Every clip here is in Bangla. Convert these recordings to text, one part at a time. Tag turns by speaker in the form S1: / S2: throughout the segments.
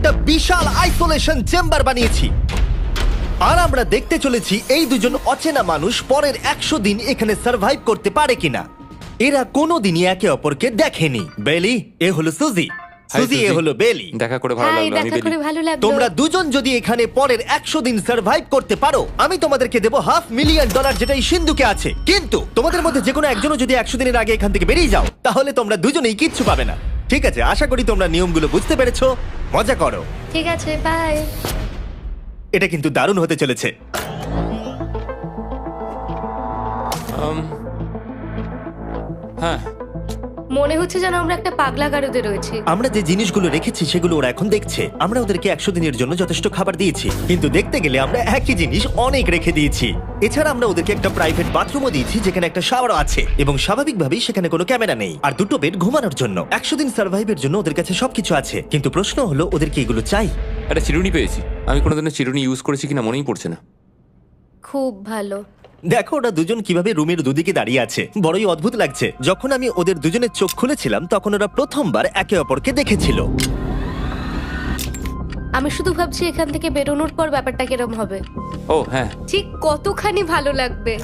S1: একটা বিশাল আইসোলেশন চেম্বার বানিয়েছি। আর আমরা দেখতে চলেছি এই দুজন অচেনা মানুষ পরের 100 দিন এখানে সার্ভাইভ করতে পারে কিনা। এরা কোনোদিনই একে অপরকে দেখেনি। বেলি, এ হলো সুজি। সুজি, এ হলো বেলি।
S2: দেখা করে ভালো
S3: হাই,
S2: লাগলো। আমি
S3: দেখা করে
S2: বেলি।
S3: ভালো লাগলো।
S1: তোমরা দুজন যদি এখানে পরের 100 দিন সার্ভাইভ করতে পারো, আমি তোমাদেরকে দেবো $500,000 যেটা এই সিন্ধুকে আছে। কিন্তু তোমাদের মধ্যে যে কোনো একজনও যদি 100 দিনের আগে এখান থেকে বেরিয়ে যাও, তাহলে তোমরা দুজনেই কিচ্ছু পাবে না। ঠিক আছে, আশা করি তোমরা নিয়মগুলো বুঝতে পেরেছো। মজা করো।
S3: ঠিক আছে, বাই।
S1: এটা কিন্তু দারুণ হতে চলেছে।
S2: হ্যাঁ,
S3: মনে হচ্ছে যেন আমরা একটা পাগলা গারদে রয়েছি।
S1: আমরা যে জিনিসগুলো রেখেছি সেগুলো ওরা এখন দেখছে। আমরা ওদেরকে 100 দিনের জন্য যথেষ্ট খাবার দিয়েছি, কিন্তু দেখতে গেলে আমরা একই জিনিস অনেক রেখে দিয়েছি। এছাড়া আমরা ওদেরকে একটা প্রাইভেট বাথরুমও দিয়েছি যেখানে একটা শাওয়ারও আছে, এবং স্বাভাবিকভাবেই সেখানে কোনো ক্যামেরা নেই, আর দুটো বেড ঘুমানোর জন্য। 100 দিন সার্ভাইভের জন্য ওদের কাছে সবকিছু আছে, কিন্তু প্রশ্ন হলো ওদেরকে এগুলো চাই।
S2: একটা চিরুনি পেয়েছি। আমি কোনোদিনও চিরুনি ইউজ করেছি কিনা মনেই পড়ছে না।
S3: খুব ভালো।
S1: দেখো ওরা দুজন কিভাবে রুমের দুদিকে দাঁড়িয়ে আছে, বড়ই অদ্ভুত লাগছে। যখন আমি ওদের দুজনের চোখ খুলেছিলাম তখন ওরা প্রথমবার একে অপরকে দেখেছিল।
S3: আমি শুধু ভাবছি এখান থেকে বেরোনোর পর ব্যাপারটা কিরম হবে।
S2: ও হ্যাঁ,
S3: ঠিক কতখানি ভালো লাগবে।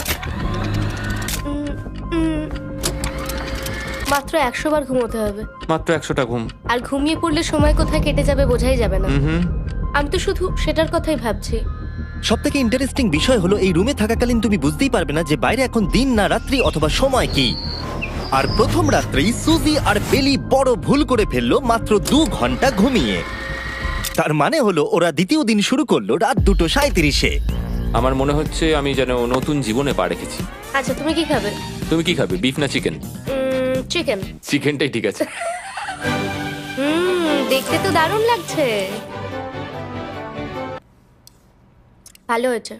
S3: মাত্র 100 বার ঘুমোতে হবে,
S2: মাত্র 100টা ঘুম।
S3: আর ঘুমিয়ে পড়লে সময় কোথায় কেটে যাবে বোঝাই যাবে না।
S2: হুম।
S3: আমি তো শুধু সেটার কথাই ভাবছি।
S1: সবথেকে ইন্টারেস্টিং বিষয় হলো এই রুমে থাকাকালীন তুমি বুঝতেই পারবে না যে বাইরে এখন দিন না রাত্রি অথবা সময় কি। আর প্রথম রাত্রেই সুজি আর বেলি বড় ভুল করে ফেললো মাত্র 2 ঘন্টা ঘুমিয়ে। তার মানে হলো ওরা দ্বিতীয় দিন শুরু করলো রাত 2:37-এ।
S2: আমার মনে হচ্ছে আমি যেন নতুন জীবনে পা রেখেছি।
S3: আচ্ছা, তুমি কি খাবে?
S2: তুমি কি খাবে, বিফ না চিকেন?
S3: চিকেন।
S2: চিকেনটাই ঠিক আছে।
S3: দেখতে তো দারুণ লাগছে। ভালো হয়েছে।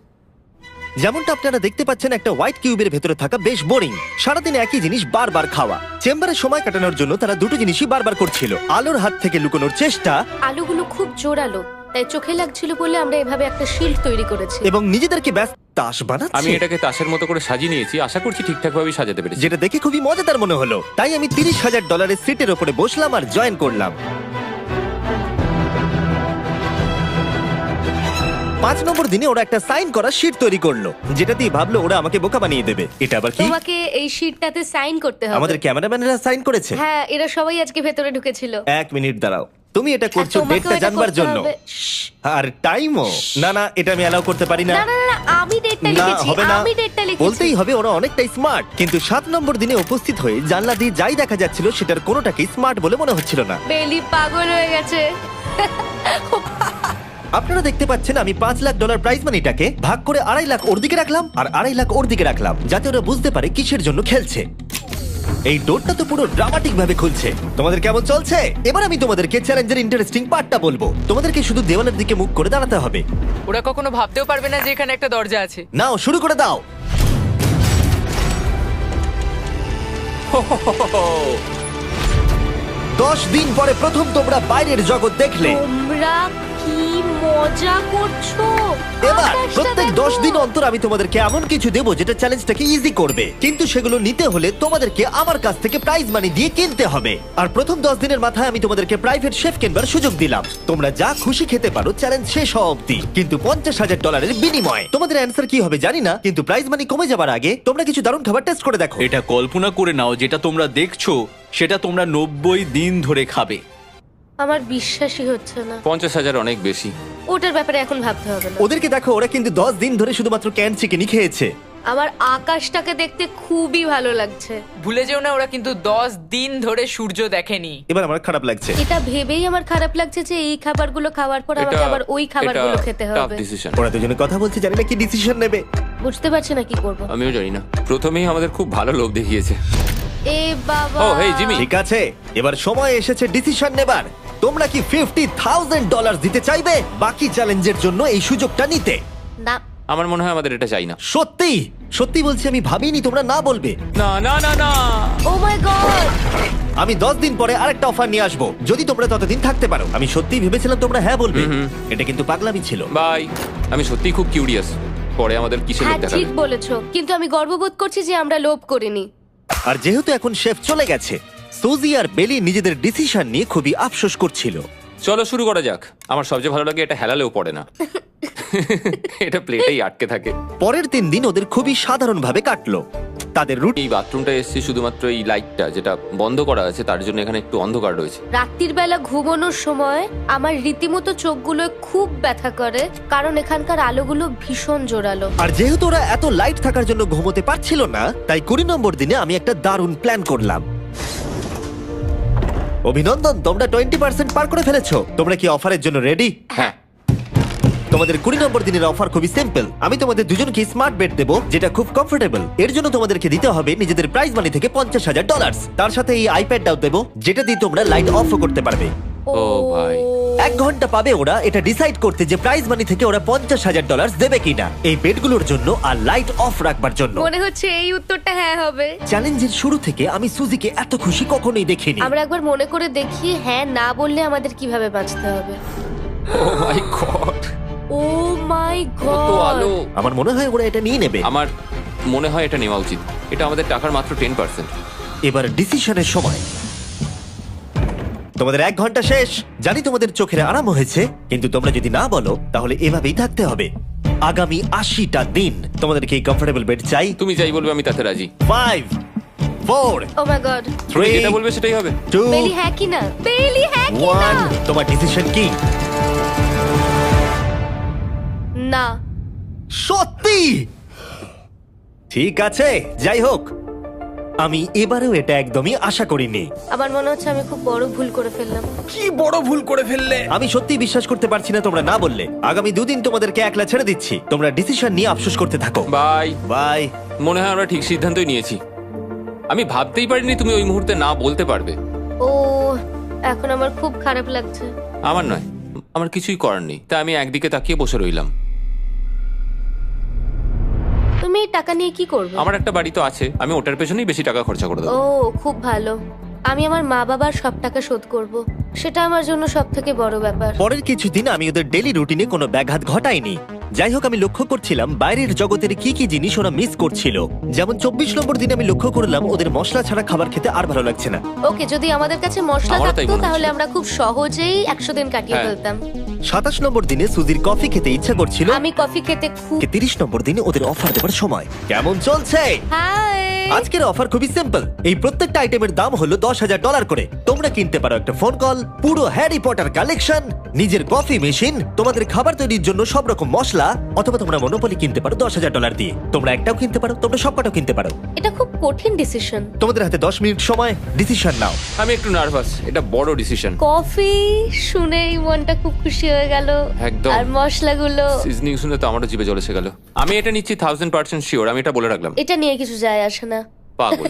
S1: যেমনটা আপনারা দেখতে পাচ্ছেন, একটা হোয়াইট কিউবের ভেতরে থাকা বেশ বোরিং। সারাদিন একই জিনিস বারবার খাওয়া। চেম্বারে সময় কাটানোর জন্য তারা দুটো জিনিসই বারবার করছিল: আলোর হাত থেকে লুকোনোর চেষ্টা,
S3: আলুগুলো খুব জোরালো, তাই চোখে লাগছিল বলে আমরা এভাবে একটা শিল্ড তৈরি করেছি।
S1: এবং নিজেদেরকে ব্যস্ত তাস
S2: আমি
S1: বানাচ্ছে,
S2: এটাকে তাসের মতো করে সাজিয়ে নিয়েছি। আশা করছি ঠিকঠাক ভাবে সাজাতে পেরেছি।
S1: যেটা দেখে খুবই মজাদার মনে হলো। তাই আমি $30,000 সিটের ওপরে বসলাম আর জয়েন করলাম। 5 নম্বর দিনে ওরা একটা সাইন করা শিট তৈরি করলো, যেটা দিয়ে ভাবলো ওরা আমাকে বোকা বানিয়ে দেবে। এটা আবার কি?
S3: তোমাকে এই শিটটাতে সাইন করতে হবে।
S1: আমাদের ক্যামেরাম্যানেরা সাইন করেছে।
S3: হ্যাঁ, এরা সবাই আজকে ভেতরে ঢুকেছিল।
S1: 1 মিনিট দাঁড়াও, তুমি এটা
S3: আর
S1: করছো
S3: তোমাকেও
S1: ডেটটা
S3: এটা
S1: জানবার
S3: করতে
S1: জন্য,
S3: হবে। শ্শ্।
S1: আর টাইমও। না না, এটা আমি অ্যালাউ করতে পারি না।
S3: না না না, আমি ডেটটা
S1: না,
S3: লিখেছি।
S1: হবে না।
S3: আমি ডেটটা লিখেছি।
S1: বলতেই হবে ওরা অনেকটাই স্মার্ট, কিন্তু 7 নম্বর দিনে উপস্থিত হয়ে জানলা দিয়ে যাই দেখা যাচ্ছিল সেটার কোনোটাকেই স্মার্ট বলে মনে হচ্ছিল না।
S3: বেলি পাগল হয়ে গেছে।
S1: আপনারা দেখতে পাচ্ছেন আমি $5 লাখ প্রাইজ মানিটাকে ভাগ করে 2.5 লাখ ওর দিকে রাখলাম আর 2.5 লাখ ওর দিকে রাখলাম, যাতে ওরা বুঝতে পারে কিসের জন্য খেলছে। এই ডোরটা তো পুরো ড্রামাটিক ভাবে খুলছে। তোমাদের কেমন চলছে? এবার আমি তোমাদেরকে চ্যালেঞ্জের ইন্টারেস্টিং পার্টটা বলবো। তোমাদেরকে শুধু দেওয়ালের দিকে মুখ করে দাঁড়াতে হবে।
S4: ওরা কখনো ভাবতেও পারবে না যে এখানে একটা দরজা আছে।
S1: নাও, শুরু করে দাও। দশ দিন পরে প্রথম তোমরা বাইরের জগৎ দেখলে।
S3: তোমরা কি মজা করছো?
S1: এবার
S3: আকাশটা
S1: প্রত্যেক
S3: দেখো।
S1: 10 দিন অন্তর আমি তোমাদেরকে এমন কিছু দেবো যেটা চ্যালেঞ্জটাকে ইজি করবে, কিন্তু সেগুলো নিতে হলে তোমাদেরকে আমার কাছ থেকে প্রাইজ মানি দিয়ে কিনতে হবে। আর প্রথম 10 দিনের মাথায় আমি তোমাদেরকে প্রাইভেট শেফ কেনবার সুযোগ দিলাম। তোমরা যা খুশি খেতে পারো চ্যালেঞ্জ শেষ হওয়া অব্দি, কিন্তু $50,000 বিনিময়ে। তোমাদের অ্যান্সার কি হবে জানি না, কিন্তু প্রাইজ মানি কমে যাবার আগে তোমরা কিছু দারুণ খাবার টেস্ট করে দেখো।
S5: এটা কল্পনা করে নাও, যেটা তোমরা দেখছো সেটা তোমরা 90 দিন ধরে খাবে।
S3: আমার বিশ্বাসই হচ্ছে না।
S2: 50,000 অনেক বেশি।
S3: ওটার ব্যাপারে এখন ভাবতে হবে না।
S1: ওদেরকে দেখো, ওরা কিন্তু 10 দিন ধরে শুধুমাত্র ক্যান চিকেনই খেয়েছে।
S3: আমার আকাশটাকে দেখতে খুবই ভালো লাগছে।
S4: ভুলে যেও না, ওরা কিন্তু 10 দিন ধরে সূর্য দেখেনি।
S1: এবার আমার খারাপ লাগছে।
S3: এটা ভেবেই আমার খারাপ লাগছে যে এই খাবারগুলো খাওয়ার পর আমাকে আবার ওই খাবারগুলো খেতে
S2: টাফ
S3: হবে।
S2: ডিসিশন।
S1: ওরা দুজনে কথা বলছে, জানি না কি ডিসিশন নেবে।
S3: বুঝতে পারছি না কি করব।
S2: আমিও জানি না। প্রথমেই আমাদের খুব ভালো লোভ দেখিয়েছে।
S3: এ বাবা।
S2: ও, হেই, জিমি।
S1: ঠিক আছে, এবার সময় এসেছে ডিসিশন নেবার। তোমরা কি $50,000 দিতে চাইবে বাকি চ্যালেঞ্জের জন্য এই সুযোগটা নিতে?
S3: না।
S2: আমার মনে হয় আমাদের এটা চাই না।
S1: সত্যি সত্যি বলছি, আমি ভাবিনি তোমরা না বলবে।
S2: না না না না।
S3: ও মাই গড।
S1: আমি 10 দিন পরে আরেকটা অফার নিয়ে আসবো, যদি তোমরা ততদিন থাকতে পারো। আমি সত্যিই ভেবেছিলাম তোমরা হ্যাঁ বলবে। এটা কিন্তু পাগলামি ছিল।
S2: বাই। আমি সত্যিই খুব কিউরিয়াস, পরে আমাদের কিসের
S3: হ্যাঁ,
S2: লোভ দেখাবে।
S3: ঠিক বলেছো, কিন্তু আমি গর্ববোধ করছি যে আমরা লোভ করিনি।
S1: আর যেহেতু এখন শেফ চলে গেছে, সুজি আর বেলি নিজেদের ডিসিশন নিয়ে খুবই আফসোস করছিল।
S2: চলো শুরু করা যাক। আমার সবচেয়ে ভালো লাগে এটা হেলালেও পড়ে না। এটা প্লেটেই আটকে থাকে।
S1: পরের 3 দিন ওদের খুবই সাধারণভাবে কাটলো। তাদের রুটি
S2: এই বাথরুমটা এসেছি শুধুমাত্র এই লাইটটা যেটা বন্ধ করা আছে তার জন্য এখানে একটু অন্ধকার রয়েছে।
S3: রাত্রির বেলা ঘুমানোর সময় আমার রীতিমতো চোখগুলো খুব ব্যথা করে, কারণ এখানকার আলোগুলো ভীষণ জোরালো।
S1: আর যেহেতু ওরা এত লাইট থাকার জন্য ঘুমোতে পারছিল না, তাই 20 নম্বর দিনে আমি একটা দারুণ প্ল্যান করলাম। অভিনন্দন, তোমরা 20% পার করে ফেলেছো। তোমরা কি অফারের জন্য রেডি?
S2: হ্যাঁ,
S1: তোমাদের 20 নম্বর দিনের অফার খুবই সিম্পল। আমি তোমাদের দুজনকে স্মার্ট বেড দেবো, যেটা খুব কমফোর্টেবল। এর জন্য তোমাদেরকে দিতে হবে নিজেদের প্রাইজ মানি থেকে $50,000। তার সাথে এই আইপ্যাডটাও দেবো, যেটা দিয়ে তোমরা লাইট অফও করতে পারবে।
S2: ও ভাই।
S1: 1 ঘন্টা পাবে ওরা এটা ডিসাইড করতে যে প্রাইজ মানি থেকে ওরা $50,000 দেবে কিনা এই বেডগুলোর জন্য আর লাইট অফ রাখবার জন্য।
S3: মনে হচ্ছে এই উত্তরটা হ্যাঁ হবে।
S1: চ্যালেঞ্জের শুরু থেকে আমি সুজিকে এত খুশি কখনোই দেখিনি।
S3: আমরা একবার মনে করে দেখি হ্যাঁ না বললে আমাদের কিভাবে বাঁচতে হবে।
S2: ও মাই গড,
S3: ও মাই
S2: কত আলো।
S3: গড,
S1: আমার মনে হয় ওরা এটা নিয়ে নেবে।
S2: আমার মনে হয় এটা নেওয়া উচিত। এটা আমাদের টাকার মাত্র 10%।
S1: এবার ডিসিশনের সময়। তোমাদের 1 ঘন্টা শেষ। জানি তোমাদের চোখের আরাম হয়েছে, কিন্তু তোমরা যদি না বলো তাহলে এভাবেই থাকতে হবে আগামী 80টা দিন। তোমাদেরকে এই কমফোর্টেবল বেড চাই।
S2: তুমি যাই বলবে আমি তাতে রাজি।
S1: 5 4
S3: ও মাই গড।
S2: তুমি
S1: 3
S2: যেটা বলবে সেটাই হবে।
S1: 2
S3: বেলি হ্যাঁ কি না? বেলি হ্যাঁ কি না?
S1: 1 তোমার ডিসিশন কি?
S3: না।
S1: সত্যি? ঠিক আছে, যাই হোক, আমি এবারেও এটা একদমই আশা করিনি।
S3: আমার মনে হচ্ছে আমি খুব বড় ভুল করে ফেললাম।
S5: কি বড় ভুল করে ফেললে।
S1: আমি সত্যি বিশ্বাস করতে পারছি না তোমরা না বললে। আগামী 2 দিন তোমাদেরকে একলা ছেড়ে দিচ্ছি। তোমরা ডিসিশন নিয়ে আফসোস করতে থাকো।
S2: বাই।
S1: বাই।
S2: মনে হয় আমরা ঠিক সিদ্ধান্তই নিয়েছি। আমি ভাবতেই পারিনি তুমি ওই মুহূর্তে না বলতে পারবে।
S3: ও, এখন আমার খুব খারাপ লাগছে।
S2: আমার নয়, আমার কিছুই করার নেই। তাই আমি একদিকে তাকিয়ে বসে রইলাম।
S3: তুমি এই টাকা নিয়ে কি করবে?
S2: আমার একটা বাড়ি তো আছে, আমি ওটার পেছনেই বেশি টাকা খরচা করে
S3: ও
S2: দেবো।
S3: খুব ভালো। আমি আমার মা বাবার সব টাকা শোধ করব। সেটা আমার জন্য সব থেকে বড় ব্যাপার।
S1: পরের কিছুদিন আমি ওদের ডেলি রুটিনে কোনো ব্যাঘাত ঘটাইনি। যাই হোক, আমি লক্ষ্য করছিলাম বাইরের জগতের কি কি জিনিস ওরা মিস করছিল। যেমন 24 নম্বর দিনে আমি লক্ষ্য করলাম ওদের মশলা ছাড়া খাবার খেতে আর ভালো লাগছে না।
S3: ওকে, যদি আমাদের কাছে মশলা
S2: আমারও তাই
S3: থাকতো
S2: মনে
S3: তাহলে
S2: হচ্ছিল।
S3: আমরা খুব সহজেই 100 দিন কাটিয়ে
S2: হ্যাঁ।
S3: ফেলতাম।
S1: 27 নম্বর দিনে সুজির কফি খেতে ইচ্ছা করছিল।
S3: আমি কফি খেতে খুব
S1: 30 নম্বর দিনে ওদের অফার দেবার সময়। কেমন চলছে?
S3: হাই।
S1: আজকের অফার খুবই সিম্পল। এই প্রত্যেকটা আইটেমের দাম হলো $10,000 করে। তোমরা কিনতে পারো একটা ফোন কল, পুরো হ্যারি পটার কালেকশন, নিজের কফি মেশিন, তোমাদের খাবার তৈরির জন্য সব রকম মশলা, অথবা তোমরা মনোপলি কিনতে পারো $10,000 দিয়ে। তোমরা একটাও কিনতে পারো, তোমরা সবকটাও কিনতে পারো।
S3: এটা খুব কঠিন ডিসিশন।
S1: তোমাদের হাতে 10 মিনিট সময়, ডিসিশন নাও।
S2: আমি একটু নার্ভাস, এটা বড় ডিসিশন।
S3: কফি শুনেই মনটা খুব খুশি হয়ে গেল।
S2: একদম।
S3: আর মশলাগুলো,
S2: সিজনিং শুনে তো আমারও জিভে জল এসে গেল। আমি এটা নিচ্ছি 1000% শিওর, আমি এটা বলে রাখলাম।
S3: এটা নিয়ে কিছু যায় আসে না।
S2: পাগল।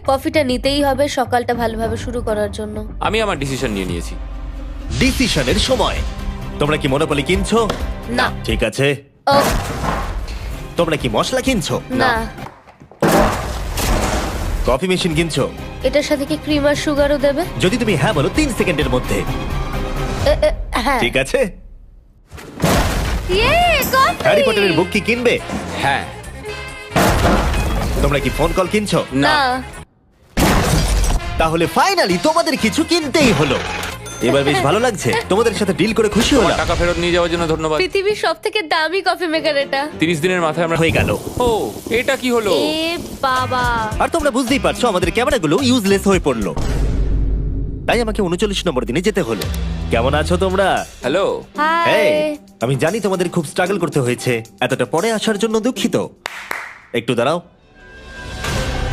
S3: কফিটা নিতেই হবে সকালটা ভালোভাবে শুরু করার জন্য।
S2: আমি আমার ডিসিশন নিয়ে নিয়েছি।
S1: ডিসিশনের সময়। তোমরা কি মনোপলি কিনছো?
S3: না।
S1: ঠিক আছে।
S3: ও
S1: তোমরা কি মশলা কিনছো?
S3: না।
S1: কফি মেশিন কিনছো?
S3: এটার সাথে কি ক্রিম আর সুগারও দেবে?
S1: যদি তুমি হ্যাঁ বলো 3 সেকেন্ডের মধ্যে।
S3: হ্যাঁ।
S1: ঠিক আছে।
S3: ইয়ে, কফি।
S1: হ্যারি পটারের বুক কি কিনবে?
S2: হ্যাঁ।
S1: তোমরা কি ফোন কল কিনছো?
S3: না।
S1: তাহলে ফাইনালি তোমাদের কিছু কিনতেই হলো। এবার বেশ ভালো লাগছে। তোমাদের সাথে ডিল করে খুশি
S2: আমার
S1: হলাম।
S2: টাকা ফেরত নিয়ে যাওয়ার জন্য ধন্যবাদ।
S3: পৃথিবীর সব থেকে দামি কফি মেকার এটা।
S2: 30 দিনের মাথায় আমরা
S1: হয়ে গেল।
S2: ও, এটা কি হলো?
S3: এ বাবা।
S1: আর তোমরা বুঝতেই পারছো আমাদের ক্যামেরাগুলো ইউজলেস হয়ে পড়লো। তাই আমাকে 39 নম্বর দিনে যেতে হলো। কেমন আছো তোমরা?
S2: হ্যালো।
S3: হাই।
S1: হেই, আমি জানি তোমাদের খুব স্ট্রাগল করতে হয়েছে। এতটা পরে আসার জন্য দুঃখিত। একটু দাঁড়াও।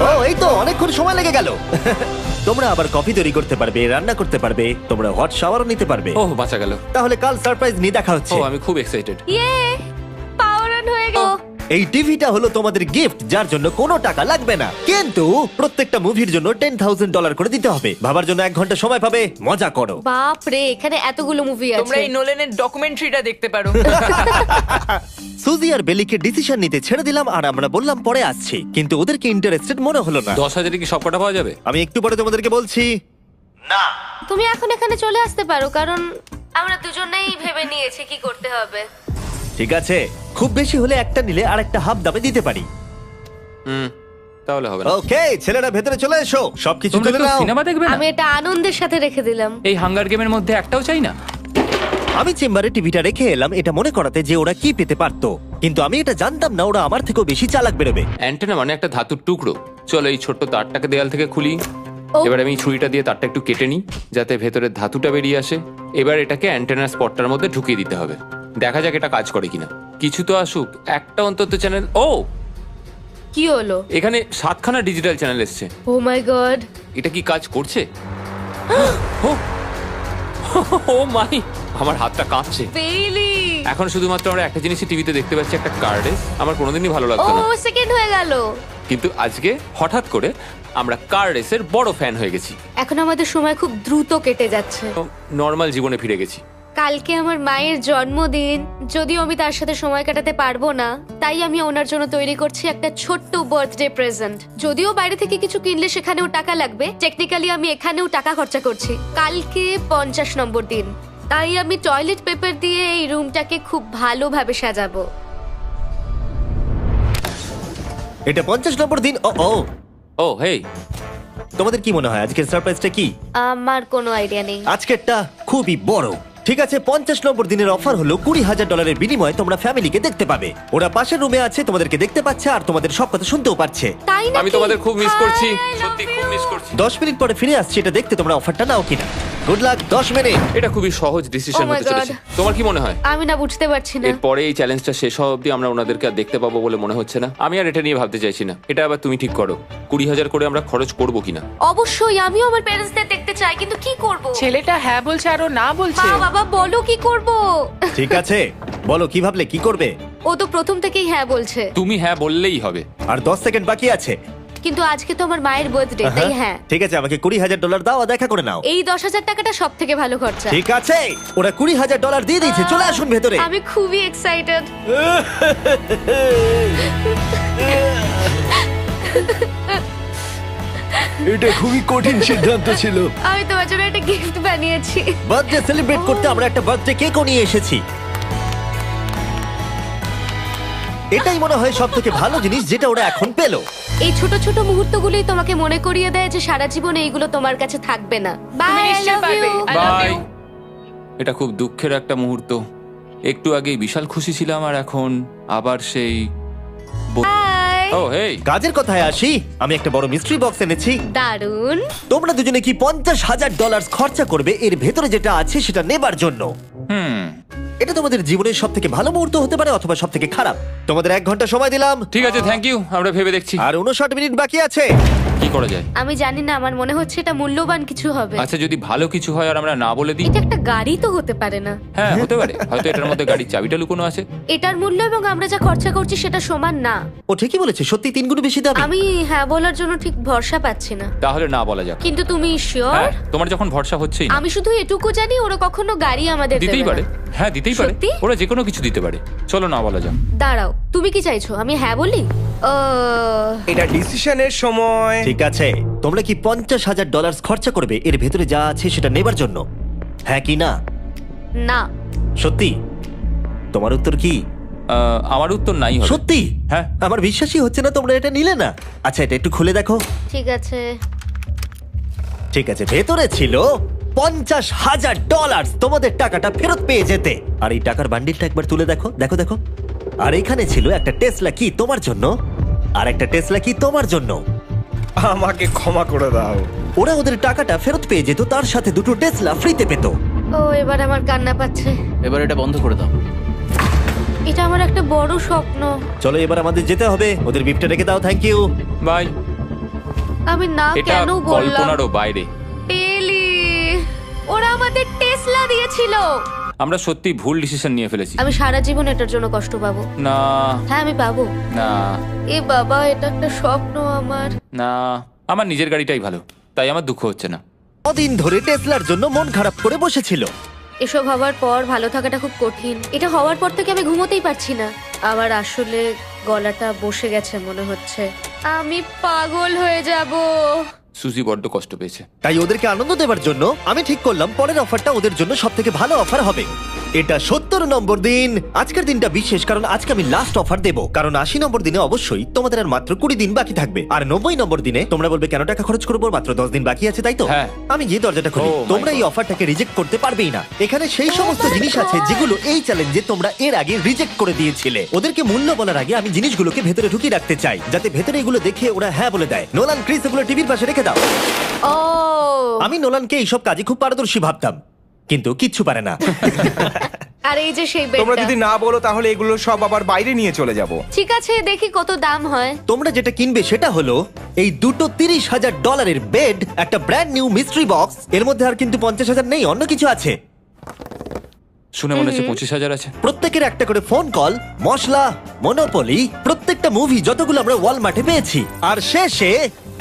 S1: ও, এই তো অনেকক্ষণ সময় লেগে গেল। তোমরা আবার কফি তৈরি করতে পারবে, রান্না করতে পারবে, তোমরা হট শাওয়ারও নিতে পারবে।
S2: ও, বাঁচা গেল।
S1: তাহলে কাল সারপ্রাইজ নিয়ে দেখা হচ্ছে।
S2: ও, আমি খুব এক্সাইটেড।
S3: ইয়ে, পাওয়ার অন হয়ে গেল।
S1: এই টিভিটা হলো তোমাদের গিফট, যার জন্য কোনো টাকা লাগবে না, কিন্তু প্রত্যেকটা মুভির জন্য $10,000 করে দিতে হবে। ভাবার জন্য 1 ঘন্টা সময় পাবে। মজা করো।
S3: বাপ রে, এখানে এতগুলো মুভি
S4: তোমরা
S3: আছে।
S4: এই নোলেনের ডকুমেন্টারিটা দেখতে পারো।
S1: সুজি আর বেলিকে ডিসিশন নিতে ছেড়ে দিলাম আর আমরা বললাম পরে আসছি, কিন্তু ওদেরকে ইন্টারেস্টেড মনে হলো না।
S2: 10,000 কি সব কটা পাওয়া যাবে?
S1: আমি একটু পরে তোমাদেরকে বলছি। না,
S3: তুমি এখন এখানে চলে আসতে পারো, কারণ আমরা দুজনেই ভেবে নিয়েছি কি করতে হবে।
S1: ঠিক আছে, খুব বেশি হলে একটা নিলে আর একটা হাফ দামে দিতে পারি।
S2: তাহলে হবে না।
S1: ওকে, ছেলেরা ভেতরে চলে এসো, সবকিছু
S6: তোমরা
S1: তুলে
S6: কেউ
S1: নাও।
S6: সিনেমা দেখবে না?
S3: আমি এটা আনন্দের সাথে রেখে দিলাম।
S6: এই হাঙ্গার গেমের মধ্যে একটাও চাই না।
S1: আমি চেম্বারে টিভিটা রেখে এলাম এটা মনে করাতে যে ওরা কি পেতে পারতো, কিন্তু আমি এটা জানতাম না ওরা আমার থেকেও বেশি চালাক বেরোবে।
S2: অ্যান্টেনা মানে একটা ধাতুর টুকরো। চলো এই ছোট্ট তারটাকে দেয়াল থেকে খুলি।
S3: ও।
S2: এবার আমি ছুরিটা দিয়ে তারটা একটু কেটে নিই যাতে ভেতরের ধাতুটা বেরিয়ে আসে। এবার এটাকে অ্যান্টেনার স্পটটার মধ্যে ঢুকিয়ে দিতে হবে। দেখা যাক এটা কাজ করে কিনা। কিছু তো আসুক, একটা অন্তত চ্যানেল। ও,
S3: কি হলো?
S2: এখানে 7খানা ডিজিটাল চ্যানেল এসছে।
S3: ও মাই গড,
S2: এটা কি কাজ করছে? ও ও মাই, আমার হাতটা কাঁপছে।
S3: বেইলি!
S2: এখন শুধুমাত্র আমরা একটা জিনিসই টিভিতে দেখতে পাচ্ছি, একটা কার্ডে। আমার কোনোদিনই ভালো
S3: ও
S2: লাগতো না,
S3: সেকেন্ড হয়ে গেল।
S2: কিন্তু আজকে হঠাৎ করে আমরা কার রেসের বড় ফ্যান হয়ে গেছি।
S3: এখন আমাদের সময় খুব দ্রুত কেটে যাচ্ছে।
S2: নর্মাল জীবনে ফিরে গেছি।
S3: কালকে আমার মায়ের জন্মদিন, যদিও আমি তার সাথে সময় কাটাতে পারবো না, তাই আমি ওনার জন্য তৈরি করছি একটা ছোট্ট বার্থডে প্রেজেন্ট। যদিও বাইরে থেকে কিছু কিনলে সেখানেও টাকা লাগবে, টেকনিক্যালি আমি এখানেও টাকা খরচা করছি। কালকে 50 নম্বর দিন, তাই আমি টয়লেট পেপার দিয়ে এই রুমটাকে খুব ভালোভাবে সাজাবো।
S1: এটা 50 নম্বর দিন। ও ও,
S2: ও হেই,
S1: তোমাদের কি মনে হয় আজকের সারপ্রাইজটা কি?
S3: আমার কোনো আইডিয়া নেই।
S1: আজকেরটা খুবই বড়। ঠিক আছে, 50 নম্বর দিনের অফার হলো $20,000 বিনিময়ে তোমরা ফ্যামিলিকে দেখতে পাবে। ওরা পাশের রুমে আছে, তোমাদেরকে দেখতে পাচ্ছে আর তোমাদের সব কথা শুনতেও পাচ্ছে।
S3: তাই না?
S2: আমি তোমাদের খুব মিস করছি, সত্যি খুব মিস করছি।
S1: 10 মিনিট পরে ফিরে আসছি এটা দেখতে তোমরা অফারটা নাও কিনা। Good luck. 10 মিনিট।
S2: এটা খুবই সহজ ডিসিশন
S3: Oh my
S2: হতে চলেছে।
S3: God.
S2: তোমার কি মনে হয়?
S3: আমি না বুঝতে পারছি না।
S2: এরপরে এই চ্যালেঞ্জটা শেষ হওয়া অবধি আমরা ওনাদেরকে আর দেখতে পাবো বলে মনে হচ্ছে না। আমি আর এটা নিয়ে ভাবতে চাইছি না। এটা আবার তুমি ঠিক করো, 20,000 করে আমরা খরচ করবো কিনা।
S3: অবশ্যই আমিও আমার প্যারেন্টসদের দেখতে চাই, কিন্তু কি করব?
S4: ছেলেটা হ্যাঁ বলছে আর ও না বলছে।
S3: মা বাবা বলো কি করব?
S1: ঠিক আছে, বলো কি ভাবলে, কি করবে?
S3: ও তো প্রথম থেকেই হ্যাঁ বলছে,
S2: তুমি হ্যাঁ বললেই হবে।
S1: আর 10 সেকেন্ড বাকি আছে।
S3: কিন্তু আজকে তো আমার মায়ের বার্থডে, তাই হ্যাঁ।
S1: ঠিক আছে, আমাকে $20,000 দাও আর দেখা করে নাও।
S3: এই 10,000 টাকাটা সব থেকে ভালো খরচা।
S1: ঠিক আছে, ওরা $20,000 দিয়ে দিয়েছে। চলে আসুন ভেতরে।
S3: আমি খুবই এক্সাইটেড।
S1: এটা খুবই কঠিন সিদ্ধান্ত ছিল।
S3: আমি তোমার জন্য একটা গিফট বানিয়েছি।
S1: বার্থডে সেলিব্রেট করতে আমরা একটা বার্থডে কেকও নিয়ে এসেছি। এটাই মনে হয় সব থেকে ভালো জিনিস যেটা ওরা এখন পেলো।
S3: এই ছোট ছোট মুহূর্তগুলোই তোমাকে মনে করিয়ে দেয় যে সারা জীবন এইগুলো তোমার কাছে থাকবে না।
S4: তুমি
S3: বাই, আই
S4: নিশ্চয়ই
S3: লাভ
S4: পারবে।
S3: You.
S4: I love
S2: bye.
S4: you.
S2: এটা খুব দুঃখের একটা মুহূর্ত। একটু আগেই বিশাল খুশি ছিলাম আর এখন আবার সেই।
S3: বাই।
S2: ও হেই,
S1: কাজের কথায় আসি, আমি একটা বড় মিস্ট্রি বক্স এনেছি।
S3: দারুন।
S1: তোমরা দুজনে কি $50,000 খরচা করবে এর ভেতরে যেটা আছে সেটা নেবার জন্য? এটা তোমাদের জীবনের সব থেকে ভালো মুহূর্ত হতে পারে অথবা সব থেকে খারাপ। তোমাদের 1 ঘন্টা সময় দিলাম
S2: ঠিক আছে, থ্যাংক ইউ। আমরা ভেবে দেখছি
S1: আর 59 মিনিট বাকি আছে।
S2: কি করা যায়।
S3: আমি জানি না, আমার মনে হচ্ছে এটা মূল্যবান কিছু হবে।
S2: আচ্ছা, যদি ভালো কিছু হয় আর আমরা না বলে দিই?
S3: এটা একটা গাড়ি তো হতে পারে না।
S2: হ্যাঁ, হতে পারে। হয়তো এটার মধ্যে গাড়ির চাবিটা লুকোনো আছে।
S3: এটার মূল্য এবং আমরা যা খরচা করছি সেটা সমান না।
S1: ও ঠিকই বলেছে, সত্যি 3 গুণ বেশি দাবি।
S3: আমি হ্যাঁ বলার জন্য ঠিক ভরসা পাচ্ছি না।
S2: তাহলে না বলা যাক।
S3: কিন্তু তুমি শিওর?
S2: হ্যাঁ, তোমার যখন ভরসা হচ্ছেই না।
S3: আমি শুধু এটুকু জানি ওরা কখনো গাড়ি আমাদের
S2: দিতেই
S3: দেবে
S2: পারে।
S3: না।
S2: হ্যাঁ, দিতেই পারে।
S3: সত্যি?
S2: ওরা যে কোনো কিছু দিতে পারে। চলো না বলা যাক।
S3: দাঁড়াও, তুমি কি চাইছো আমি হ্যাঁ বলি?
S6: এটা ডিসিশনের সময়।
S1: ঠিক আছে, তোমরা কি $50,000 খরচা করবে এর ভেতরে যা আছে সেটা নেবার জন্য? হ্যাঁ কি না?
S3: না।
S1: সত্যি? তোমার উত্তর কি?
S2: আমার উত্তর নাই হবে।
S1: সত্যি?
S2: হ্যাঁ।
S1: আমার বিশ্বাসই হচ্ছে না তোমরা এটা নিলে না। আচ্ছা, এটা একটু খুলে দেখো।
S3: ঠিক আছে।
S1: ঠিক আছে, ভেতরে ছিল $50,000। তোমাদের টাকাটা ফেরত পেয়ে যেতে। আর এই টাকার বান্ডিলটা একবার তুলে দেখো, দেখো দেখো। আর এখানে ছিল একটা টেসলা কি তোমার জন্য, আর একটা টেসলা কি তোমার জন্য।
S6: আমাকে ক্ষমা করে দাও।
S1: ওরা ওদের টাকাটা ফেরত পেয়ে যেত, তার সাথে 2টো টেসলা ফ্রিতে পেত।
S3: ও এবার আমার কান্না পাচ্ছে।
S5: এবার এটা বন্ধ করে দাও।
S3: এটা আমার একটা বড় স্বপ্ন।
S1: চলো এবার আমাদের যেতে হবে। ওদের গিফটটা রেখে দাও। Thank you.
S2: বাই।
S3: আমি না
S2: এটা
S3: কেন বললাম?
S2: কল্পনারও বাইরে।
S3: পেলি, ওরা আমাদের টেসলা দিয়েছিল।
S2: আমরা সত্যি ভুল ডিসিশন নিয়ে ফেলেছি।
S3: আমি সারা জীবন এটার জন্য কষ্ট পাবো।
S2: না
S3: হ্যাঁ আমি পাবো।
S2: না
S3: এ বাবা, এটা একটা স্বপ্ন আমার।
S2: না, আমার নিজের গাড়িটাই ভালো, তাই আমার দুঃখ হচ্ছে না।
S1: কদিন ধরে টেসলার জন্য মন খারাপ করে বসেছিল।
S3: এসব হওয়ার পর ভালো থাকাটা খুব কঠিন। এটা হওয়ার পর থেকে আমি ঘুমোতেই পারছি না। আবার আসলে গলাটা বসে গেছে মনে হচ্ছে। আমি পাগল হয়ে যাব।
S2: সুজি বড্ড কষ্ট পেয়েছে।
S1: তাই ওদেরকে আনন্দ দেওয়ার জন্য আমি ঠিক করলাম পরের অফারটা ওদের জন্য সব থেকে ভালো অফার হবে। এটা 70 নম্বর দিন। আজকের দিনটা বিশেষ কারণ আজকে আমি লাস্ট অফার দেবো, কারণ 80 নম্বর দিনে অবশ্যই তোমাদের আর মাত্র 20 দিন বাকি থাকবে, আর 90 নম্বর দিনে তোমরা বলবে কেন টাকা খরচ করবো, মাত্র 10 দিন বাকি আছে, তাই তো?
S2: হ্যাঁ।
S1: আমি যে দরজাটা খুলি,
S2: Oh my
S1: তোমরা এই
S2: God.
S1: অফারটাকে রিজেক্ট করতে পারবেই না। এখানে সেই সমস্ত জিনিস আছে যেগুলো এই চ্যালেঞ্জে তোমরা এর আগে রিজেক্ট করে দিয়েছিলে। ওদেরকে মূল্য বলার আগে আমি জিনিসগুলোকে ভেতরে ঢুকিয়ে রাখতে চাই, যাতে ভেতরে এগুলো দেখে ওরা হ্যাঁ বলে দেয়। নোলান, ক্রিস, এগুলো টিভির পাশে রেখে দাও।
S3: ও
S1: আমি নোলানকে এইসব কাজে খুব পারদর্শী ভাবতাম, কিন্তু কিচ্ছু পারে না।
S3: আর এই যে সেই
S6: তোমরা
S3: বেডটা।
S6: যদি না বলো তাহলে এগুলো সব আবার বাইরে নিয়ে চলে যাব।
S3: ঠিক আছে, দেখি কত দাম হয়।
S1: তোমরা যেটা কিনবে সেটা হলো এই দুটো $30,000 বেড, একটা ব্র্যান্ড নিউ মিস্ট্রি বক্স। এর মধ্যে আর কিন্তু 50,000 নেই, অন্য কিছু আছে।
S2: শুনে মনে হচ্ছে 25,000 আছে।
S1: প্রত্যেকের একটা করে ফোন কল, মশলা, মনোপলি, প্রত্যেকটা মুভি যতগুলো আমরা ওয়ালমার্টে পেয়েছি, আর শেষে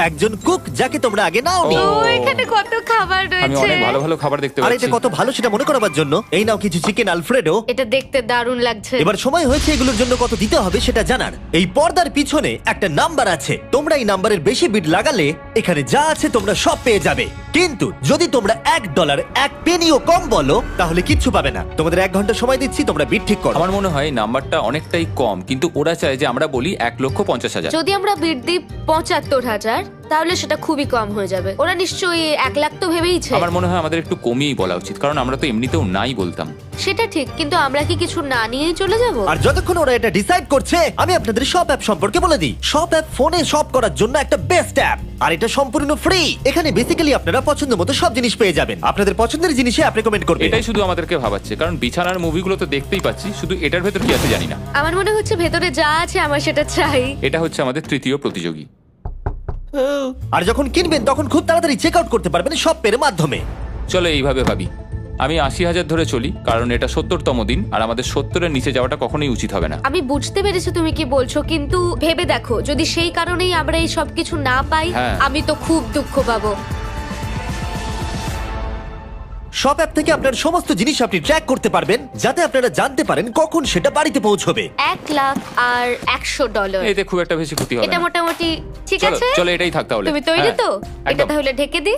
S1: একজন কুক যাকে তোমরা আগে নাওনি।
S3: ও এখানে কত খাবার
S2: আমি
S3: রয়েছে।
S2: অনেক ভালো ভালো খাবার দেখতে
S1: আর
S2: পাচ্ছি।
S1: এটা কত ভালো সেটা মনে করাবার জন্য এই নাও কিছু চিকেন আলফ্রেডো।
S3: এটা দেখতে দারুণ লাগছে।
S1: এবার সময় হয়েছে এগুলোর জন্য কত দিতে হবে সেটা জানার। এই পর্দার পিছনে একটা নাম্বার আছে, তোমরা এই নাম্বারের বেশি বিট লাগালে এখানে যা আছে তোমরা সব পেয়ে যাবে। কিন্তু যদি তোমরা $1 এক পেনিও কম বলো তাহলে কিচ্ছু পাবে না। তোমাদের 1 ঘন্টা সময় দিচ্ছি, তোমরা বিট ঠিক করো।
S2: আমার মনে হয় এই নাম্বারটা অনেকটাই কম, কিন্তু ওরা চায় যে আমরা বলি 1,50,000।
S3: যদি আমরা বিট দিই 75,000, তাহলে সেটা খুবই কম হয়ে যাবে। ওরা নিশ্চয়ই 1 লাখ তো ভেবেইছে।
S2: আমার মনে হয় আমাদের একটু কমিয়েই বলা উচিত, কারণ আমরা তো এমনিতেও নাই বলতাম।
S3: সেটা ঠিক, কিন্তু আমরা কি কিছু না নিয়েই চলে যাব?
S1: আর যতক্ষণ ওরা এটা ডিসাইড করছে, আমি আপনাদের শপ অ্যাপ সম্পর্কে বলে দিই। শপ অ্যাপ ফোনে শপ করার জন্য একটা বেস্ট অ্যাপ, আর এটা সম্পূর্ণ ফ্রি। এখানে বেসিক্যালি আপনারা পছন্দ মতো সব জিনিস পেয়ে যাবেন। আপনাদের পছন্দের জিনিসে অ্যাপ রেকমেন্ড করবে।
S2: এটাই শুধু আমাদেরকে ভাবাচ্ছে, কারণ বিছানার মুভিগুলো তো দেখতেই পাচ্ছি, শুধু এটার ভেতর কি আছে জানি না।
S3: আমার মনে হচ্ছে ভেতরে যা আছে আমার সেটা চাই।
S2: এটা হচ্ছে আমাদের তৃতীয় প্রতিযোগী।
S1: আর যখন কিনবেন তখন খুব তাড়াতাড়ি চেক আউট করতে পারবেন শপের মাধ্যমে।
S2: চলো এইভাবে ভাবি, আমি 80,000 ধরে চলি, কারণ এটা 70তম দিন, আর আমাদের 70-এর নিচে যাওয়াটা কখনোই উচিত হবে না।
S3: আমি বুঝতে পেরেছি তুমি কি বলছো, কিন্তু ভেবে দেখো যদি সেই কারণেই আমরা এই সব কিছু না পাই,
S2: হ্যাঁ।
S3: আমি তো খুব দুঃখ পাবো।
S1: শপ অ্যাপ থেকে আপনার সমস্ত জিনিস আপনি ট্র্যাক করতে পারবেন, যাতে আপনারা জানতে পারেন কখন সেটা বাড়িতে পৌঁছবে।
S3: 1 লাখ আর $100।
S2: এতে খুব একটা বেশি ক্ষতি হবে
S3: এটা
S2: না।
S3: মোটামুটি ঠিক
S2: চলো
S3: আছে।
S2: চলো এটাই থাক তাহলে।
S3: তুমি তৈরি
S2: হ্যাঁ,
S3: তো? এটা
S2: একদম।
S3: তাহলে ঢেকে দি,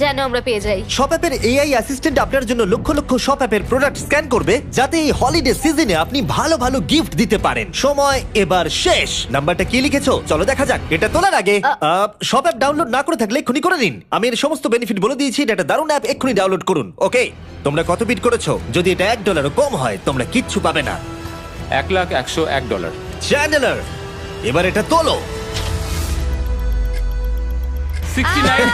S3: যেন আমরা পেয়ে যাই।
S1: শপ অ্যাপের এআই অ্যাসিস্ট্যান্ট আপনার জন্য লক্ষ লক্ষ শপ অ্যাপের প্রোডাক্ট স্ক্যান করবে, যাতে এই হলিডে সিজনে আপনি ভালো ভালো গিফট দিতে পারেন। সময় এবার শেষ। নাম্বারটা কি লিখেছো চলো দেখা যাক। এটা তোলার আগে শপ অ্যাপ ডাউনলোড না করে থাকলে এক্ষুনি করে নিন। আমি এর সমস্ত বেনিফিট বলে দিয়েছি। এটা একটা দারুণ অ্যাপ, এক্ষুনি ডাউনলোড করুন। ওকে, তোমরা কত বিট করেছো? যদি এটা $1 কম হয় তোমরা কিচ্ছু পাবে না।
S2: $1,101।
S1: চ্যানেলার, এবার এটা তোলো।
S2: 69।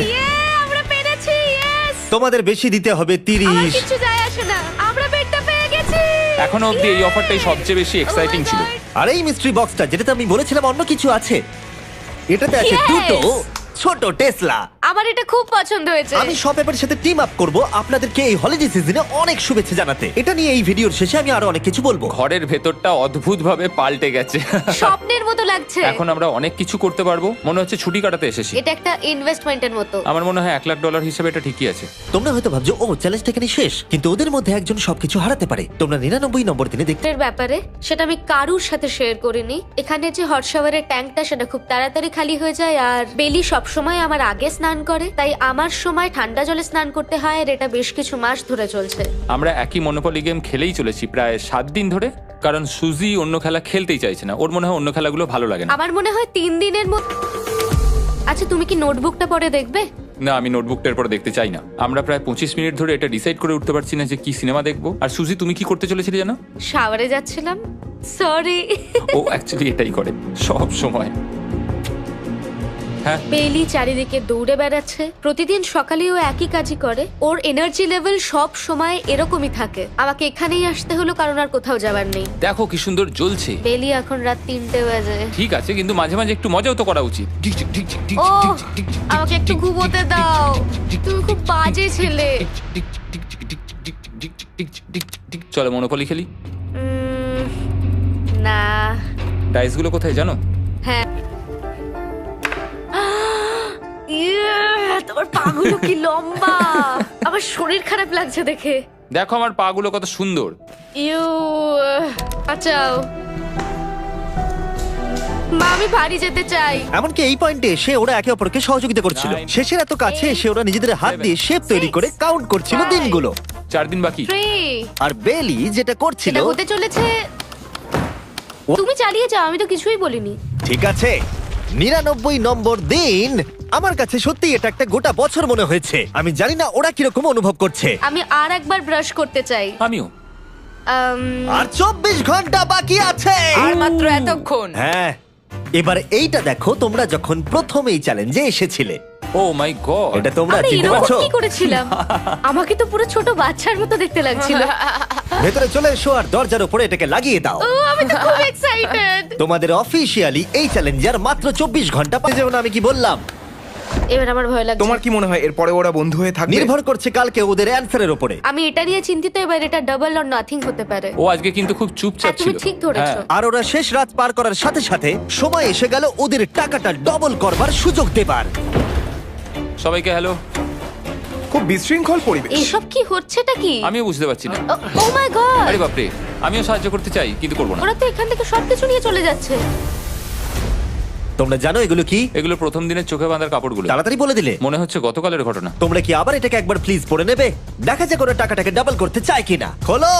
S3: ইয়ে, আমরা পেরেছি। ইয়েস!
S1: তোমাদের বেশি দিতে হবে
S3: আমার
S1: 30।
S3: কিছু যায় আসে না, আমরা বেডটা পেয়ে গেছি।
S2: এখনো অব্দি এই অফারটাই সবচেয়ে বেশি এক্সাইটিং ছিল।
S1: আর এই মিস্ট্রি বক্সটা, যেটাতে আমি বলেছিলাম অন্য কিছু আছে, এটাতে আছে
S3: Yes!
S1: দুটো ছোট টেসলা।
S3: আমার এটা খুব পছন্দ হয়েছে।
S1: আমি শপ অ্যাপের সাথে টিম আপ করব আপনাদেরকে এই হলিডে সিজনে অনেক শুভেচ্ছা জানাতে। এটা নিয়ে এই ভিডিওর শেষে আমি আরো অনেক কিছু বলবো।
S2: ঘরের ভেতরটা অদ্ভুতভাবে পাল্টে গেছে।
S3: স্বপ্নের মতো লাগছে।
S2: এখন আমরা অনেক কিছু করতে পারবো, মনে হচ্ছে ছুটি কাটাতে এসেছি।
S3: এটা একটা ইনভেস্টমেন্টের মতো।
S2: আমার মনে হয় $1,00,000 হিসেবে এটা ঠিকই আছে।
S1: তোমরা হয়তো ভাবছো ও চ্যালেঞ্জটা এখানে শেষ, কিন্তু ওদের মধ্যে একজন সবকিছু হারাতে পারে। তোমরা 99 নম্বর দিনে দেখতে।
S3: এর ব্যাপারে সেটা আমি কারুর সাথে শেয়ার করিনি। এখানে যে হট শাওয়ারের ট্যাঙ্কটা সেটা খুব তাড়াতাড়ি খালি হয়ে যায়, আর বেলি সবসময় আমার আগে স্নান করে, তাই আমার সময় ঠান্ডা জলে স্নান করতে হয়, আর এটা বেশ কিছু মাস ধরে চলছে।
S2: আমরা একই মনোপলি গেম খেলেই চলেছি প্রায় 7 দিন ধরে, কারণ সুজি অন্য খেলা খেলতেই চাইছে না। ওর মনে হয় অন্য খেলাগুলো ভালো লাগে না।
S3: আমার মনে হয় 3 দিনের মধ্যে। আচ্ছা, তুমি কি নোটবুকটা পরে দেখবে?
S2: না, আমি নোটবুকটার পর দেখতে চাই না। আমরা প্রায় 25 মিনিট ধরে এটা ডিসাইড করে উঠতে পারছি না যে কি সিনেমা দেখবো। আর সুজি, তুমি কি করতে চলেছিলে জানো?
S3: শাওয়ারে যাচ্ছিলাম। সরি।
S2: ও অ্যাকচুয়ালি এটাই করে সব সময়। হ্যাঁ,
S3: বেলি চারিদিকে দৌড়ে বেড়াচ্ছে। প্রতিদিন সকালে ও একই কাজই করে। ওর এনার্জি লেভেল সব সময় এরকমই থাকে। আমাকে এখানেই আসতে হলো, কারণ আর কোথাও যাবার নেই।
S2: দেখো কি সুন্দর জ্বলছে।
S3: বেলি এখন রাত 3টে বাজে।
S2: ঠিক আছে, কিন্তু মাঝে মাঝে একটু মজাও তো করা উচিত।
S3: ও, আমাকে একটু ঘুমোতে দাও। তুমি খুব বাজে ছেলে।
S2: চলো মনোপলি খেলি।
S3: না।
S2: ডাইসগুলো কোথায় জানো?
S3: হ্যাঁ। তোমার পাগুলো কি লম্বা! আমার শরীর খারাপ লাগছে দেখে।
S2: দেখো আমার পাগুলো কত সুন্দর।
S3: ইউ, বাঁচাও মা, আমি বাড়ি যেতে চাই।
S1: এমনকি এই পয়েন্টে এসে ওরা একে অপরকে সহযোগিতা করছিল।
S2: 9,
S1: শেষের এত কাছে এসে ওরা নিজেদের হাত দিয়ে শেপ তৈরি করে কাউন্ট করছিল
S3: 5,
S1: দিনগুলো।
S2: 4 দিন বাকি।
S3: 3
S1: আর বেলি যেটা করছিল,
S3: এটা হতে চলেছে। তুমি চালিয়ে যাও, আমি তো কিছুই বলিনি।
S1: ঠিক আছে, 99 নম্বর দিন। আমার কাছে সত্যি এটা একটা গোটা বছর মনে হয়েছে। আমি জানি না ওরা কিরকম অনুভব করছে।
S3: আমি আর একবার ব্রাশ করতে চাই।
S2: আমিও।
S1: আর 24 ঘন্টা বাকি আছে।
S4: আর মাত্র এতক্ষণ।
S1: হ্যাঁ, এবার এইটা দেখো, তোমরা যখন প্রথম এই চ্যালেঞ্জে এসেছিলে,
S2: ও মাই গড।
S1: এটা তোমরা
S3: আমি
S1: চিনতে
S3: এরকম
S1: পারছো?
S3: কি করেছিলাম? আমাকে তো পুরো ছোট বাচ্চার মতো দেখতে লাগছিল।
S1: ভেতরে চলে এসো আর দরজার উপরে এটাকে লাগিয়ে দাও।
S3: ও, আমি তো খুব এক্সাইটেড।
S1: তোমাদের অফিসিয়ালি এই চ্যালেঞ্জার মাত্র 24 ঘন্টা পাবে। যেমন আমি কি বললাম,
S3: এবার আমার ভয় লাগছে।
S6: তোমার কি মনে হয় এরপরে ওরা বন্ধু হয়ে থাকবে?
S1: নির্ভর করছে কালকে ওদের অ্যানসারের উপরে।
S3: আমি এটা নিয়ে চিন্তিত, এবার এটা ডাবল অর নাথিং হতে পারে।
S2: ও আজকে কিন্তু খুব চুপচাপ
S3: হ্যাঁ, তুমি
S2: ছিল।
S3: ঠিক ধরেছো।
S2: হ্যাঁ।
S1: আর ওরা শেষ রাত পার করার সাথে সাথে সময় এসে গেল ওদের টাকাটা ডবল করবার সুযোগ দেবার।
S2: সবাইকে হ্যালো।
S6: খুব বিশৃঙ্খল পরিবেশ।
S3: এসব কি হচ্ছেটা কি?
S2: আমিও বুঝতে পারছি না।
S3: ও মাই গড,
S2: আরে বাপরে, আমিও সাহায্য করতে চাই কিন্তু করবো না।
S3: ওরা তো এখান থেকে সবকিছু নিয়ে চলে যাচ্ছে।
S1: তোমরা জানো এগুলো কি?
S2: এগুলো প্রথম দিনের চোখে বাঁধার কাপড়গুলো।
S1: তাড়াতাড়ি বলে দিলে।
S2: মনে হচ্ছে গতকালের ঘটনা।
S1: তোমরা কি আবার এটাকে একবার প্লিজ পড়ে নেবে? দেখা যাক ওরা টাকাটাকে ডাবল করতে চায় কিনা। খোলো।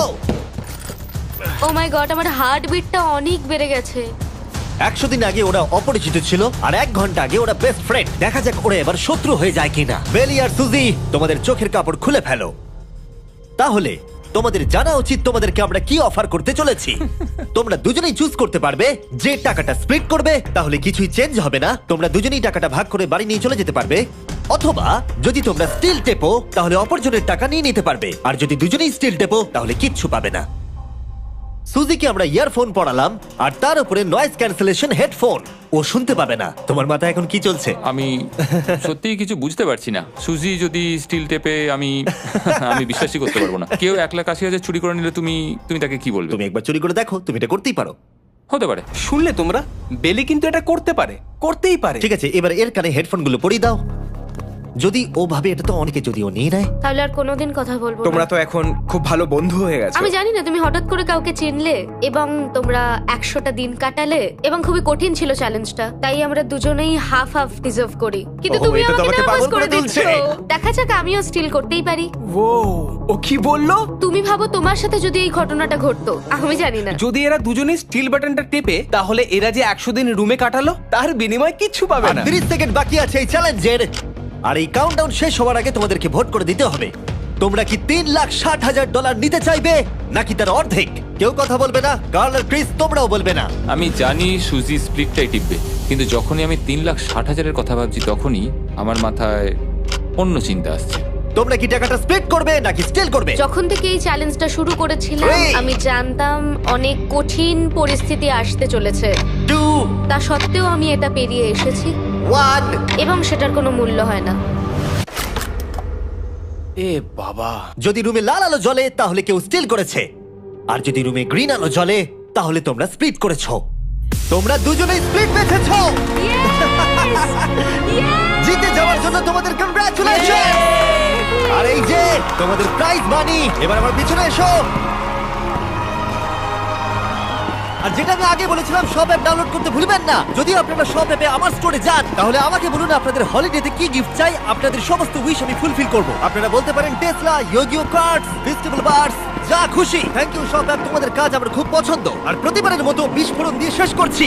S3: ও মাই গড, আমার হার্ট বিটটা অনেক বেড়ে গেছে।
S1: 100 দিন আগে ওরা অপরিচিত ছিল আর 1 ঘন্টা আগে ওরা বেস্ট ফ্রেন্ড। দেখা যাক ওরা এবার শত্রু হয়ে যায় কিনা। বেলি আর সুজি, তোমাদের চোখের কাপড় খুলে ফেলো। তাহলে তোমাদের জানা উচিত তোমাদেরকে আমরা কি অফার করতে চলেছি। তোমরা দুজনেই চুজ করতে পারবে যে টাকাটা স্প্লিট করবে, তাহলে কিছুই চেঞ্জ হবে না। তোমরা দুজনেই টাকাটা ভাগ করে বাড়ি নিয়ে চলে যেতে পারবে। অথবা যদি তোমরা স্টিল টেপো তাহলে অপরজনের টাকা নিয়ে নিতে পারবে। আর যদি দুজনেই স্টিল টেপো তাহলে কিচ্ছু পাবে না। সুজিকে আমরা ইয়ারফোন পড়ালাম আর তার উপরে নয়েজ ক্যান্সেলেশন হেডফোন। ও শুনতে পাবে না। তোমার মাথায় এখন কি চলছে?
S2: আমি সত্যিই কিছু বুঝতে পারছি না। সুজি যদি স্টিল টেপে, আমি বিশ্বাসই করতে পারবো না। কেউ 1,80,000 চুরি করে নিলে তুমি তাকে কি বলবে?
S1: তুমি একবার চুরি করে দেখো, তুমি এটা করতেই পারো।
S2: হতে পারে।
S7: শুনলে তোমরা, বেলি কিন্তু এটা করতে পারে, করতেই পারে।
S1: ঠিক আছে, এবার এর কানে হেডফোনগুলো পরিয়ে দাও। যদি ও ভাবে এটা তো অনেকে যদি ও নিয়ে নেয়।
S3: তাহলে আর কোনোদিন কথা বলবো না।
S6: তোমরা তো এখন খুব ভালো বন্ধু হয়ে গেছো।
S3: আমি জানি না, তুমি হঠাৎ করে কাউকে চিনলে এবং তোমরা 100টা দিন কাটালে এবং খুবই কঠিন ছিল চ্যালেঞ্জটা, তাই আমরা দুজনেই হাফ হাফ ডিজার্ভ করি। কিন্তু
S1: ওহো,
S3: তুমি
S1: এটা তো
S3: আমাকে
S1: আমাকে
S3: নার্ভাস
S1: পাগল
S3: করে
S1: করে তুলছে।
S3: দিচ্ছ। দেখা যাক, আমিও স্টিল করতেই পারি।
S7: ও কি বললো?
S3: তুমি ভাবো তোমার সাথে যদি এই ঘটনাটা ঘটতো, আমি জানি না।
S7: যদি এরা দুজনেই স্টিল বাটনটা টেপে, তাহলে এরা যে 100 দিন রুমে কাটালো তার বিনিময়ে কিচ্ছু পাবে
S1: আর
S7: না।
S1: 30 সেকেন্ড বাকি আছে এই চ্যালেঞ্জের। আর এই কাউন্টডাউন শেষ হওয়ার আগে তোমাদেরকে ভোট করে দিতে হবে। তোমরা কি $3,60,000 নিতে চাইবে নাকি তার অর্ধেক? কেউ কথা বলবে না। কার্ল আর ক্রিস, তোমরাও বলবে না।
S2: আমি জানি সুজি স্প্লিটটাই টিপবে, কিন্তু যখনই আমি 3,60,000-এর কথা ভাবছি তখনই আমার মাথায় অন্য চিন্তা আসছে।
S1: তোমরা কি টাকাটা স্প্লিট করবে নাকি স্টিল করবে?
S3: যখন থেকে এই চ্যালেঞ্জটা শুরু করেছিলাম,
S1: Three.
S3: আমি জানতাম অনেক কঠিন পরিস্থিতি আসতে চলেছে।
S1: 2,
S3: তা সত্ত্বেও আমি এটা পেরিয়ে এসেছি
S1: 1।
S3: এবং সেটার কোনো মূল্য হয় না।
S7: এ বাবা,
S1: যদি রুমে লাল আলো জ্বলে তাহলে কেউ স্টিল করেছে, আর যদি রুমে গ্রিন আলো জ্বলে তাহলে তোমরা স্প্লিট করেছো। তোমরা দুজনেই স্প্লিট বেঁচেছো। জিতে যাওয়ার জন্য তোমাদের কংগ্রাচুলেশন। আর এই যে তোমাদের প্রাইজ মানি। এবার আমার পিছনে এসো। আর যেটা আমি আগে বলেছিলাম, সব অ্যাপ ডাউনলোড করতে ভুলবেন না। যদি আপনারা সব অ্যাপে আমার স্টোরে যান, তাহলে আমাকে বলুন আপনাদের হলিডেতে কি গিফট চাই। আপনাদের সমস্ত উইশ আমি ফুলফিল করব। আপনারা বলতে পারেন টেসলা, ইয়োগিও কার্ডস, ফেস্টিভ্যাল বার্স, যা খুশি। থ্যাংক ইউ সব অ্যাপ, তোমাদের কাজ আমার খুব পছন্দ। আর প্রতিবারের মতো বিস্ফোরণ দিয়ে শেষ করছি।